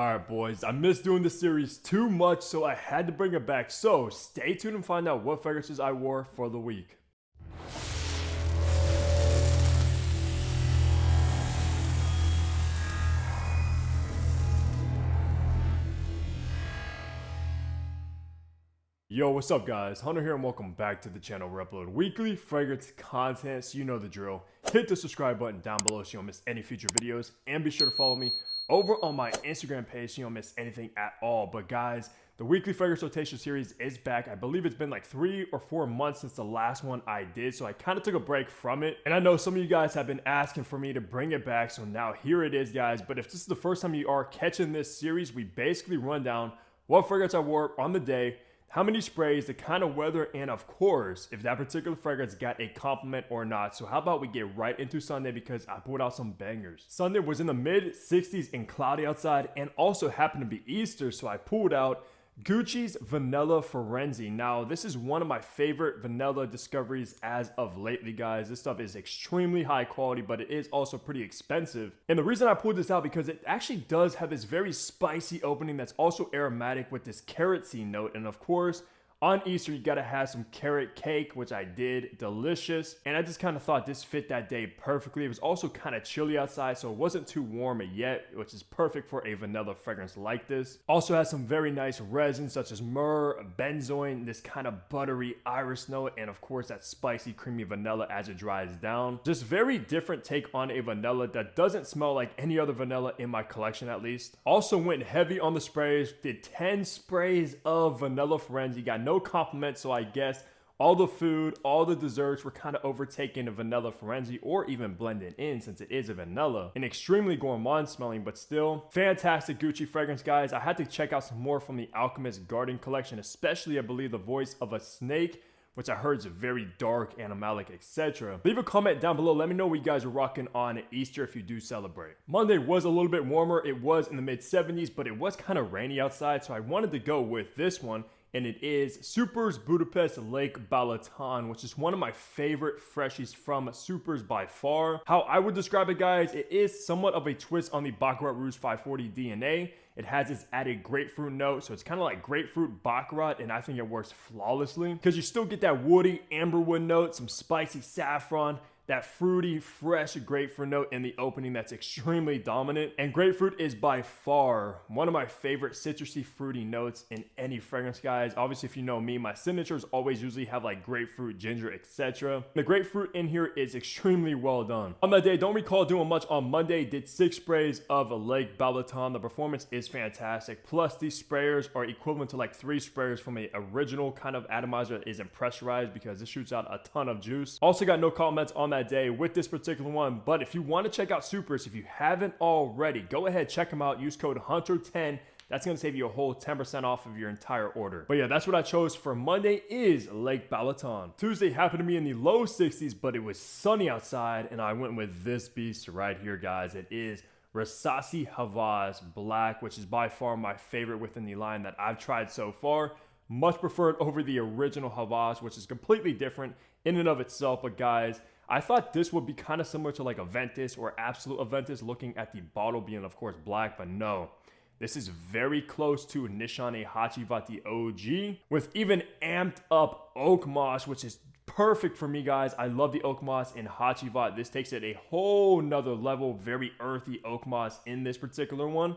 Alright boys, I missed doing this series too much, so I had to bring it back. So stay tuned and find out what fragrances I wore for the week. Yo, what's up guys? Hunter here and welcome back to the channel where I upload weekly fragrance content, so you know the drill. Hit the subscribe button down below so you don't miss any future videos, and be sure to follow me over on my Instagram page so you don't miss anything at all. But guys, the weekly fragrance rotation series is back. I believe it's been like 3 or 4 months since the last one I did, so I kind of took a break from it. And I know some of you guys have been asking for me to bring it back, so now here it is guys. But if this is the first time you are catching this series, we basically run down what fragrance I wore on the day, how many sprays, the kind of weather, and of course, if that particular fragrance got a compliment or not. So how about we get right into Sunday, because I pulled out some bangers. Sunday was in the mid 60s and cloudy outside, and also happened to be Easter, so I pulled out Gucci's Vanilla Frenzy. Now, this is one of my favorite vanilla discoveries as of lately, guys. This stuff is extremely high quality, but it is also pretty expensive. And the reason I pulled this out, because it actually does have this very spicy opening that's also aromatic with this carrot seed note. And of course, on Easter, you gotta have some carrot cake, which I did. Delicious. And I just kind of thought this fit that day perfectly. It was also kind of chilly outside, so it wasn't too warm yet, which is perfect for a vanilla fragrance like this. Also has some very nice resins such as myrrh, benzoin, this kind of buttery iris note, and of course that spicy creamy vanilla as it dries down. Just very different take on a vanilla that doesn't smell like any other vanilla in my collection, at least. Also went heavy on the sprays. Did 10 sprays of Vanilla Frenzy. Got no compliments, so I guess all the food, all the desserts were kind of overtaken to Vanilla Frenzy, or even blended in since it is a vanilla. And extremely gourmand smelling, but still fantastic Gucci fragrance, guys. I had to check out some more from the Alchemist Garden collection, especially I believe the Voice of a Snake, which I heard is very dark, animalic, etc. Leave a comment down below. Let me know what you guys are rocking on Easter if you do celebrate. Monday was a little bit warmer. It was in the mid 70s, but it was kind of rainy outside, so I wanted to go with this one. And it is Super's Budapest Lake Balaton, which is one of my favorite freshies from Super's by far. How I would describe it, guys, it is somewhat of a twist on the Baccarat Rouge 540 DNA. It has this added grapefruit note, so it's kind of like grapefruit Baccarat, and I think it works flawlessly because you still get that woody amberwood note, some spicy saffron, that fruity, fresh grapefruit note in the opening that's extremely dominant. And grapefruit is by far one of my favorite citrusy, fruity notes in any fragrance, guys. Obviously, if you know me, my signatures always usually have like grapefruit, ginger, etc. The grapefruit in here is extremely well done. On that day, don't recall doing much on Monday. Did 6 sprays of Lake Balaton. The performance is fantastic. Plus, these sprayers are equivalent to like 3 sprayers from a original kind of atomizer that isn't pressurized, because this shoots out a ton of juice. Also got no comments on that day with this particular one. But if you want to check out Super's, if you haven't already, go ahead, check them out. Use code HUNTER10. That's going to save you a whole 10% off of your entire order. But yeah, that's what I chose for Monday, is Lake Balaton. Tuesday happened to be in the low 60s, but it was sunny outside, and I went with this beast right here, guys. It is Versace Havas Black, which is by far my favorite within the line that I've tried so far. Much preferred over the original Havas, which is completely different in and of itself. But guys, I thought this would be kind of similar to like Aventus or Absolute Aventus, looking at the bottle being, of course, black, but no. This is very close to Nishane Hacivat, the OG, with even amped up oak moss, which is perfect for me, guys. I love the oak moss in Hacivat. This takes it a whole nother level. Very earthy oak moss in this particular one,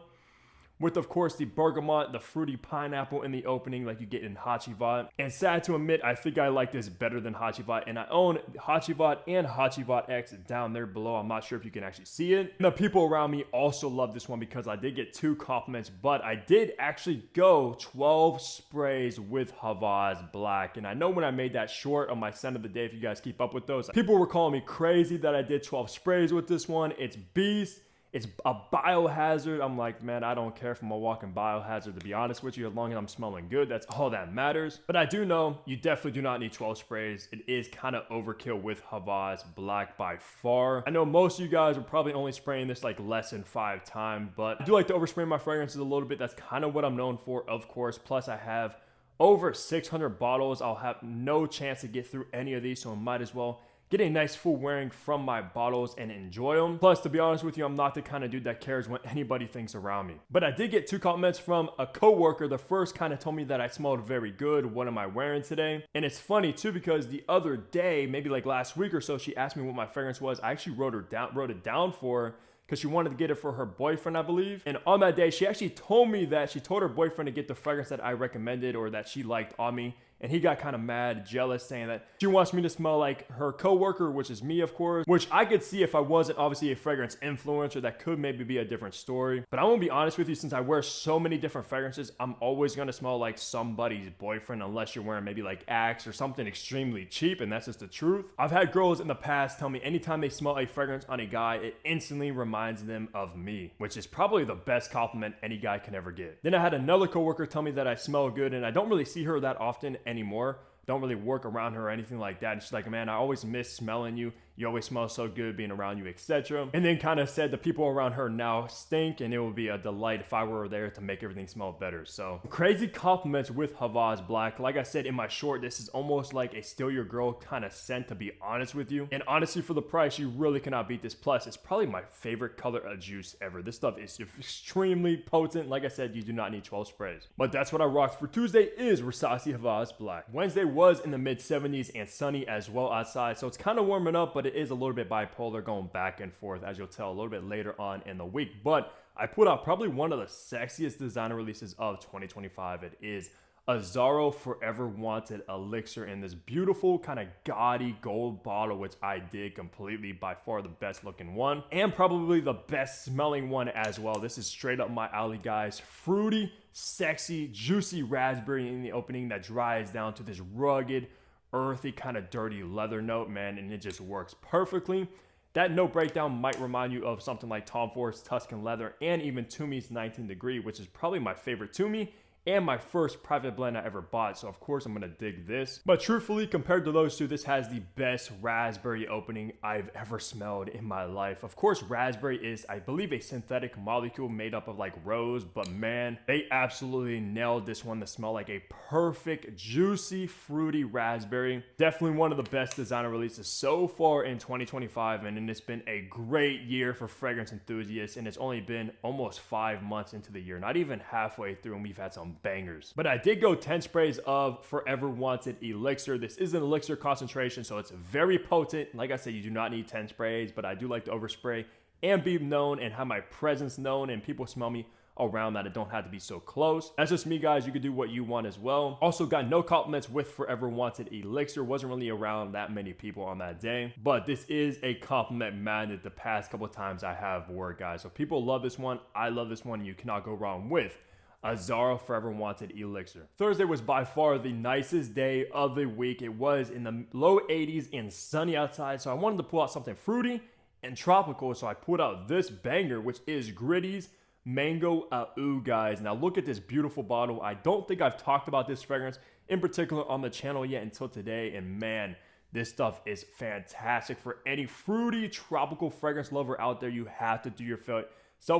with, of course, the bergamot, the fruity pineapple in the opening like you get in Hacivat. And sad to admit, I think I like this better than Hacivat, and I own Hacivat and Hacivat X down there below. I'm not sure if you can actually see it. And the people around me also love this one, because I did get 2 compliments, but I did actually go 12 sprays with Havas Black. And I know when I made that short on my scent of the day, if you guys keep up with those, people were calling me crazy that I did 12 sprays with this one. It's beast. It's a biohazard. I'm like, man, I don't care if I'm a walking biohazard, to be honest with you. As long as I'm smelling good, that's all that matters. But I do know you definitely do not need 12 sprays. It is kind of overkill with Havas Black by far. I know most of you guys are probably only spraying this like less than 5 times, but I do like to overspray my fragrances a little bit. That's kind of what I'm known for, of course. Plus, I have over 600 bottles. I'll have no chance to get through any of these, so I might as well get a nice full wearing from my bottles and enjoy them. Plus, to be honest with you, I'm not the kind of dude that cares what anybody thinks around me. But I did get 2 compliments from a coworker. The first kind of told me that I smelled very good. What am I wearing today? And it's funny too, because the other day, maybe like last week or so, she asked me what my fragrance was. I actually wrote it down for her, because she wanted to get it for her boyfriend, I believe. And on that day, she actually told me that she told her boyfriend to get the fragrance that I recommended or that she liked on me. And he got kind of mad, jealous, saying that she wants me to smell like her coworker, which is me, of course, which I could see if I wasn't obviously a fragrance influencer, that could maybe be a different story. But I want to be honest with you, since I wear so many different fragrances, I'm always going to smell like somebody's boyfriend, unless you're wearing maybe like Axe or something extremely cheap, and that's just the truth. I've had girls in the past tell me anytime they smell a fragrance on a guy, it instantly reminds them of me, which is probably the best compliment any guy can ever get. Then I had another coworker tell me that I smell good, and I don't really see her that often anymore. Don't really work around her or anything like that. And she's like, man, I always miss smelling you. You always smell so good being around you, etc. And then kind of said the people around her now stink, and it would be a delight if I were there to make everything smell better. So crazy compliments with Havas Black. Like I said in my short, this is almost like a steal your girl kind of scent, to be honest with you. And honestly, for the price, you really cannot beat this. Plus, it's probably my favorite color of juice ever. This stuff is extremely potent. Like I said, you do not need 12 sprays. But that's what I rocked for Tuesday, is Versace Havas Black. Wednesday was in the mid 70s and sunny as well outside, so it's kind of warming up, but it is a little bit bipolar, going back and forth, as you'll tell a little bit later on in the week. But I put out probably one of the sexiest designer releases of 2025. It is a Zaharoff Forever Wanted Elixir in this beautiful kind of gaudy gold bottle, which I did completely. By far the best looking one, and probably the best smelling one as well. This is straight up my alley, guys. Fruity, sexy, juicy raspberry in the opening that dries down to this rugged, earthy, kind of dirty leather note, man, and it just works perfectly. That note breakdown might remind you of something like Tom Ford's Tuscan Leather and even Tumi's 19 Degree, which is probably my favorite Tumi and my first private blend I ever bought, so of course I'm gonna dig this. But truthfully, compared to those two, this has the best raspberry opening I've ever smelled in my life. Of course, raspberry is, I believe, a synthetic molecule made up of like rose, but man, they absolutely nailed this one to smell like a perfect, juicy, fruity raspberry. Definitely one of the best designer releases so far in 2025, and it's been a great year for fragrance enthusiasts, and it's only been almost 5 months into the year, not even halfway through, and we've had some bangers. But I did go 10 sprays of Forever Wanted Elixir. This is an elixir concentration, so it's very potent. Like I said, you do not need 10 sprays, but I do like to overspray and be known and have my presence known, and people smell me around that. It don't have to be so close. That's just me, guys. You can do what you want as well. Also got no compliments with Forever Wanted Elixir. Wasn't really around that many people on that day, but this is a compliment magnet the past couple times I have worked, guys. So people love this one. I love this one. You cannot go wrong with a Zaharoff Forever Wanted Elixir. Thursday was by far the nicest day of the week. It was in the low 80s and sunny outside, so I wanted to pull out something fruity and tropical, so I put out this banger, which is Gritty's Mango Oud, guys. Now look at this beautiful bottle. I don't think I've talked about this fragrance in particular on the channel yet until today, and man, this stuff is fantastic. For any fruity tropical fragrance lover out there, you have to do yourself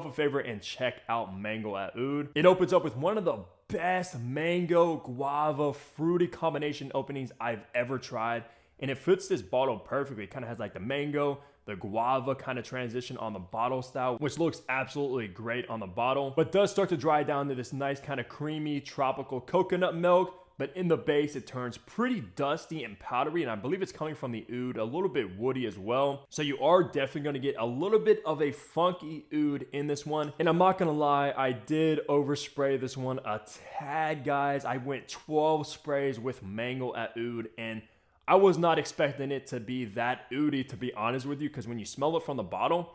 a favor and check out Mango Oud. It opens up with one of the best mango guava fruity combination openings I've ever tried, and it fits this bottle perfectly. It kind of has like the mango, the guava kind of transition on the bottle style, which looks absolutely great on the bottle, but does start to dry down to this nice kind of creamy tropical coconut milk. But in the base, it turns pretty dusty and powdery, and I believe it's coming from the oud, a little bit woody as well. So you are definitely going to get a little bit of a funky oud in this one. And I'm not going to lie, I did overspray this one a tad, guys. I went 12 sprays with Mango Oud, and I was not expecting it to be that oudy, to be honest with you, because when you smell it from the bottle,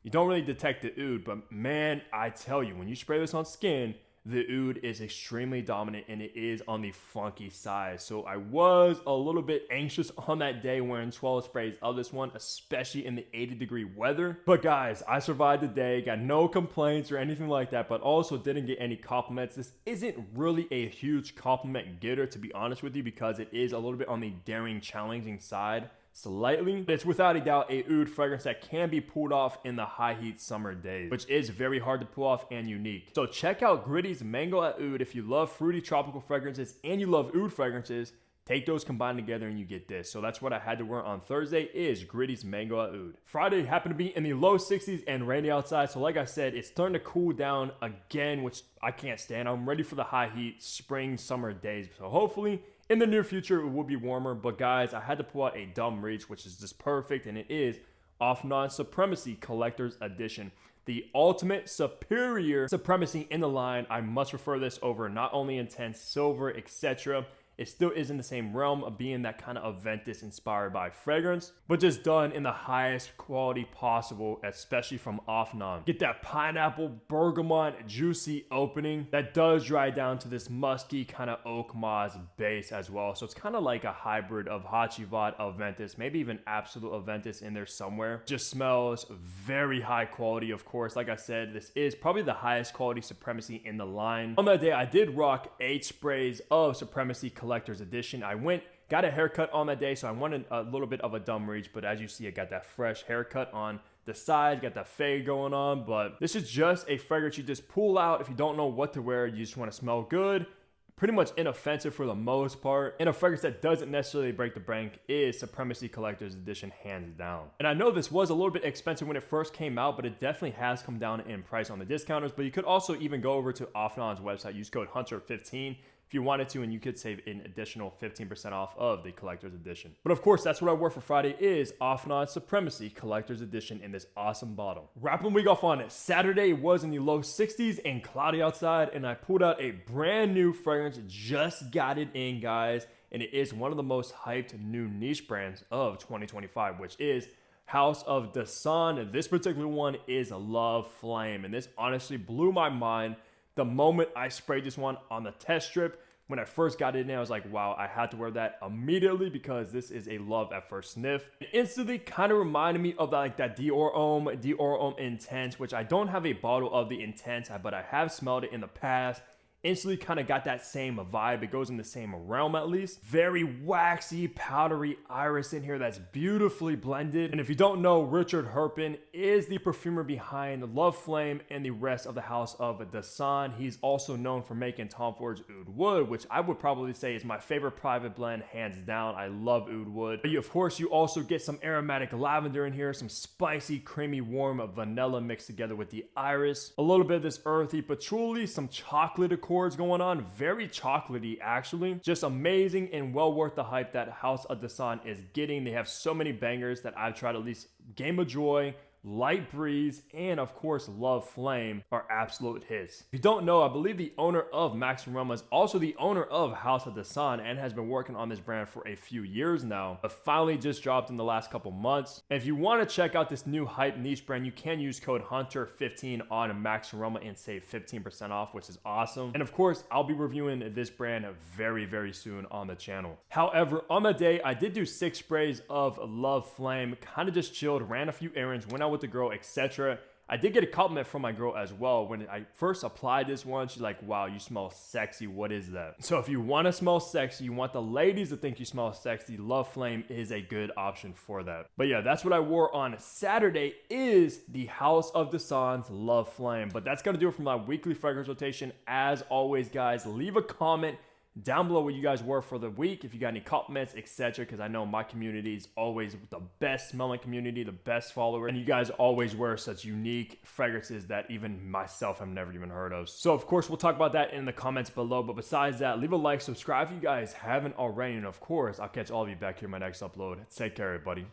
you don't really detect the oud. But man, I tell you, when you spray this on skin, the oud is extremely dominant, and it is on the funky side. So I was a little bit anxious on that day wearing 12 sprays of this one, especially in the 80-degree weather. But guys, I survived the day, got no complaints or anything like that, but also didn't get any compliments. This isn't really a huge compliment getter, to be honest with you, because it is a little bit on the daring, challenging side. Slightly, but it's without a doubt a oud fragrance that can be pulled off in the high heat summer days, which is very hard to pull off and unique. So check out Gritty's Mango Oud if you love fruity tropical fragrances and you love oud fragrances. Take those combined together and you get this. So that's what I had to wear on Thursday is Gritty's Mango Oud. Friday happened to be in the low 60s and rainy outside. So like I said, it's starting to cool down again, which I can't stand. I'm ready for the high heat, spring, summer days. So hopefully in the near future, it will be warmer. But guys, I had to pull out a dumb reach, which is just perfect. And it is Offnon Supremacy Collector's Edition. The ultimate superior supremacy in the line. I much prefer this over not only intense silver, etc. It still is in the same realm of being that kind of aventus inspired by fragrance, but just done in the highest quality possible, especially from Offnon. Get that pineapple, bergamot, juicy opening that does dry down to this musky kind of oak moss base as well. So it's kind of like a hybrid of hacivat, aventus, maybe even absolute aventus in there somewhere. Just smells very high quality, of course. Like I said, this is probably the highest quality supremacy in the line. On that day, I did rock 8 sprays of Supremacy Collector's Edition. I got a haircut on that day, so I wanted a little bit of a dumb reach, but as you see, I got that fresh haircut on the sides, got that fade going on. But this is just a fragrance you just pull out if you don't know what to wear. You just want to smell good, pretty much inoffensive for the most part, and a fragrance that doesn't necessarily break the bank is Supremacy Collector's Edition, hands down. And I know this was a little bit expensive when it first came out, but it definitely has come down in price on the discounters. But you could also even go over to Offnon's website, use code HUNTER15 if you wanted to, and you could save an additional 15% off of the Collector's Edition. But of course, that's what I wore for Friday is Offnon Supremacy Collector's Edition in this awesome bottle. Wrapping week off on it. Saturday was in the low 60s and cloudy outside, and I pulled out a brand new fragrance, just got it in, guys, and it is one of the most hyped new niche brands of 2025, which is House of Dasan. This particular one is Love Flame, and this honestly blew my mind the moment I sprayed this one on the test strip. When I first got it in, I was like, wow, I had to wear that immediately because this is a love at first sniff. It instantly kind of reminded me of that Dior Homme Intense, which I don't have a bottle of the Intense, but I have smelled it in the past. Instantly kind of got that same vibe. It goes in the same realm at least. Very waxy, powdery iris in here that's beautifully blended. And if you don't know, Richard Herpen is the perfumer behind Love Flame and the rest of the House of Dasan. He's also known for making Tom Ford's Oud Wood, which I would probably say is my favorite private blend, hands down. I love Oud Wood. But of course, you also get some aromatic lavender in here, some spicy, creamy, warm vanilla mixed together with the iris. A little bit of this earthy patchouli, some chocolate accords going on, very chocolatey actually. Just amazing and well worth the hype that House of Dasan is getting. They have so many bangers that I've tried, at least Game of Joy, Light Breeze, and of course Love Flame are absolute hits. If you don't know, I believe the owner of Maxx is also the owner of House of Dasan and has been working on this brand for a few years now, but finally just dropped in the last couple months. And if you want to check out this new hype niche brand, you can use code HUNTER15 on Maxx and save 15% off, which is awesome. And of course, I'll be reviewing this brand very, very soon on the channel. However, on the day, I did do 6 sprays of Love Flame, kind of just chilled, ran a few errands, went out with the girl, etc. I did get a compliment from my girl as well. When I first applied this one, she's like, wow, you smell sexy. What is that? So if you want to smell sexy, you want the ladies to think you smell sexy, Love Flame is a good option for that. But yeah, that's what I wore on Saturday is the House of Dasan's Love Flame. But that's going to do it for my weekly fragrance rotation. As always, guys, leave a comment down below what you guys were for the week, if you got any compliments, etc., because I know my community is always the best smelling community, the best follower, and you guys always wear such unique fragrances that even myself have never even heard of. So of course, we'll talk about that in the comments below, but besides that, leave a like, subscribe if you guys haven't already, and of course, I'll catch all of you back here in my next upload. Take care, everybody.